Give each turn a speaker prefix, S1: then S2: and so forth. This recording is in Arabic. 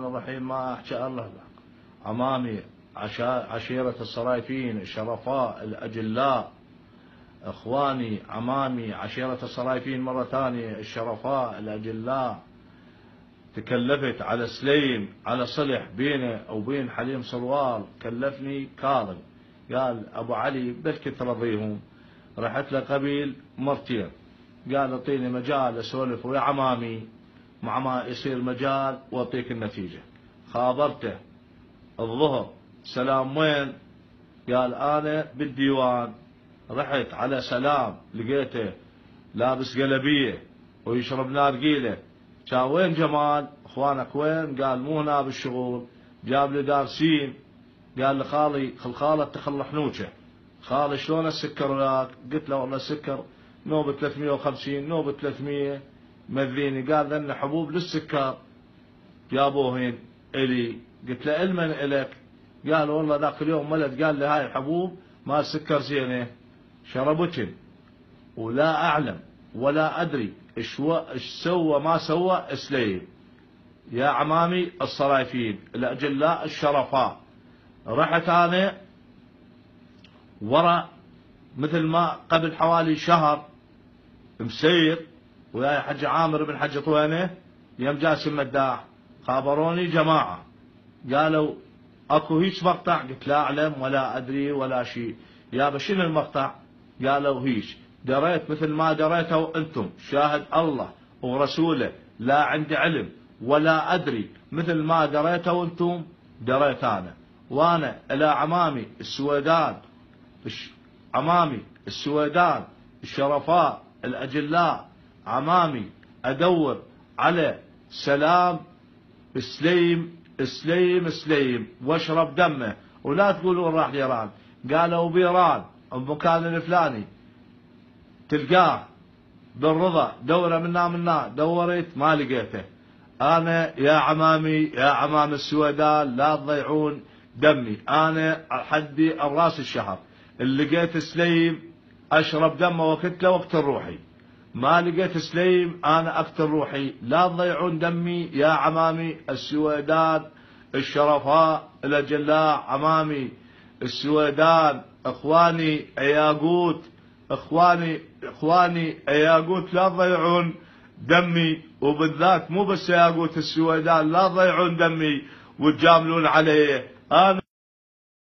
S1: الرحيم. ما أحكي الله عمامي عشيرة الصرايفين الشرفاء الأجلاء، إخواني عمامي عشيرة الصرايفين مرة ثانية الشرفاء الأجلاء. تكلفت على سليم على صلح بينه وبين حليم صروال، كلفني كاظم، قال أبو علي بلكي ترضيهم. رحت له قبيل مرتين، قال اعطيني مجال اسولف ويا عمامي، مع ما يصير مجال واعطيك النتيجة. خابرته الظهر، سلام وين؟ قال انا بالديوان. رحت على سلام لقيته لابس قلبية ويشرب نارقيلة. كان وين جمال؟ اخوانك وين؟ قال مو هنا بالشغل، جاب لي دارسين. قال لخالي خالة تخل حنوشه، خالي شلون السكر وياك؟ قلت له والله السكر نوبة 350 نوبة 300 مذيني. قال ذن حبوب للسكر جابوهن الي. قلت له المن الك؟ قال والله ذاك اليوم ولد قال لي هاي الحبوب ما السكر زينه شربتن، ولا اعلم ولا ادري ايش سوى ما سوى سليم. يا عمامي الصرايفين الاجلاء الشرفاء، رحت انا ورا مثل ما قبل حوالي شهر مسير وياي حج عامر بن حج طوينه يم جاسم مداح. خابروني جماعة قالوا اكو هيج مقطع. قلت لا اعلم ولا ادري ولا شيء. يابا شنو المقطع؟ قالوا هيج. دريت مثل ما دريتوا انتم، شاهد الله ورسوله لا عندي علم ولا ادري، مثل ما دريتوا انتم دريت انا. وانا الى عمامي السويدان، عمامي السويدان الشرفاء الاجلاء، عمامي ادور على سلام سليم سليم سليم واشرب دمه. ولا تقولون راح لإيران، قالوا بإيران المكان الفلاني تلقاه بالرضا، دوره منا دورت ما لقيته. انا يا عمامي يا عمام السويدان لا تضيعون دمي، انا حدي الراس الشهر اللي لقيت سليم اشرب دمه واقتله واقتل روحي. ما لقيت سليم انا اقتل روحي. لا تضيعون دمي يا عمامي السويدان الشرفاء الاجلاء، عمامي السويدان، اخواني ياقوت، اخواني ياقوت لا تضيعون دمي، وبالذات مو بس ياقوت السويدان لا تضيعون دمي وتجاملون علي. انا